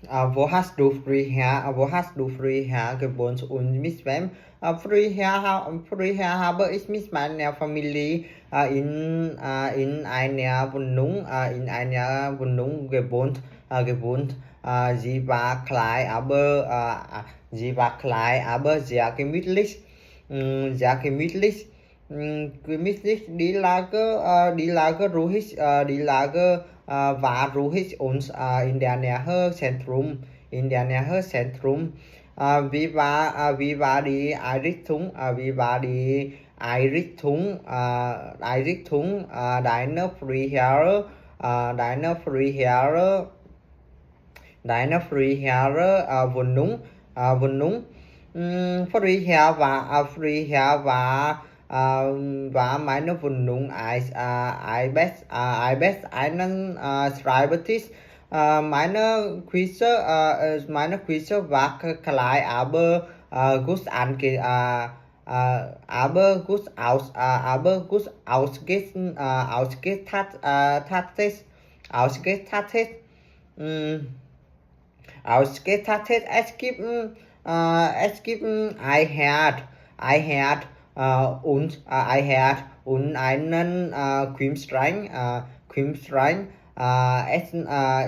Wo hast du früher gewohnt und mit wem? Früher habe ich mit meiner Familie in einer Wohnung gewohnt. Sie war klein, aber sehr gemütlich. Sehr gemütlich. Die Lage war ruhig und in der Nähe Zentrum. Wie war die Einrichtung? Deine frühere Wohnung. War meine Wohnung als einen Schreibtisch. Meine Küche war klein, aber gut ausgestattet. Mm, Ausgestattet. Es gibt I had und einen Kühlschrank.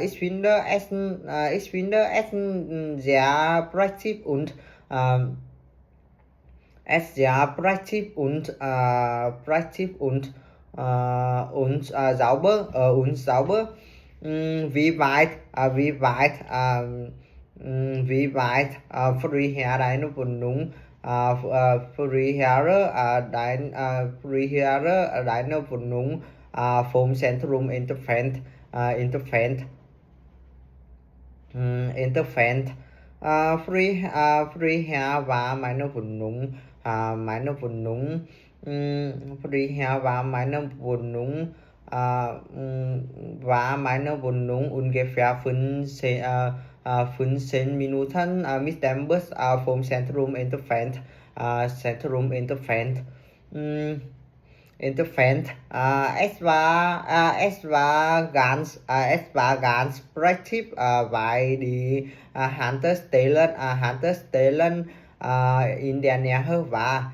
Ich finde Essen sehr praktisch und sauber. Wie weit früher deine Wohnung? Früher deine Wohnung vom Zentrum entfernt. Früher war meine Wohnung, früher war meine Wohnung ungefähr 15 Minuten mit dem Bus vom Zentrum entfernt. Mm, Entfernt. Es war ganz praktisch, weil die Haltestellen in der Nähe war.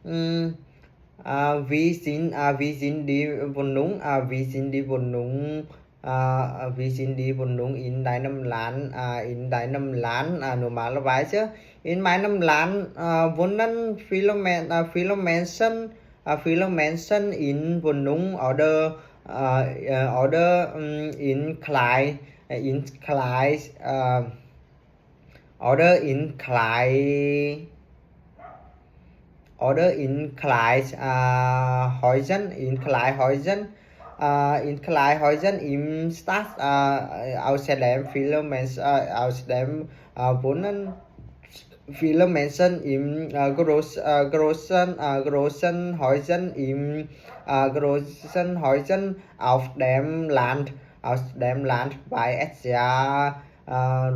Mm, wie sind die Wohnung in deinem Land normalerweise? In meinem Land wohnen viele Menschen in Wohnung oder in Kleinhäusern im Stadt. Außerdem wohnen viele Menschen in großen Häusern auf dem Land, weil es sehr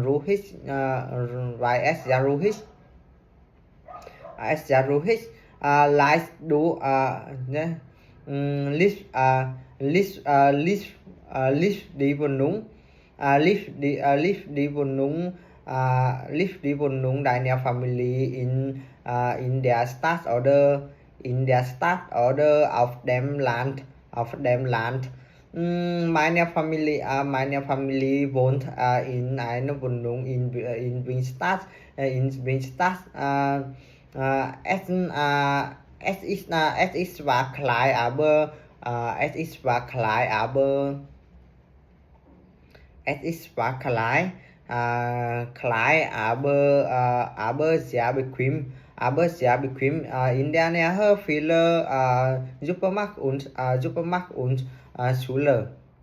ruhig. Leist du ne? Lift die Wohnung. Lift die Wohnung deiner Familie in der Stadt oder auf dem Land. Meine Familie wohnt in einer Wohnung in Winstadt. Es ist zwar klein, aber sehr bequem. In der Nähe viele Supermarkt und Schule.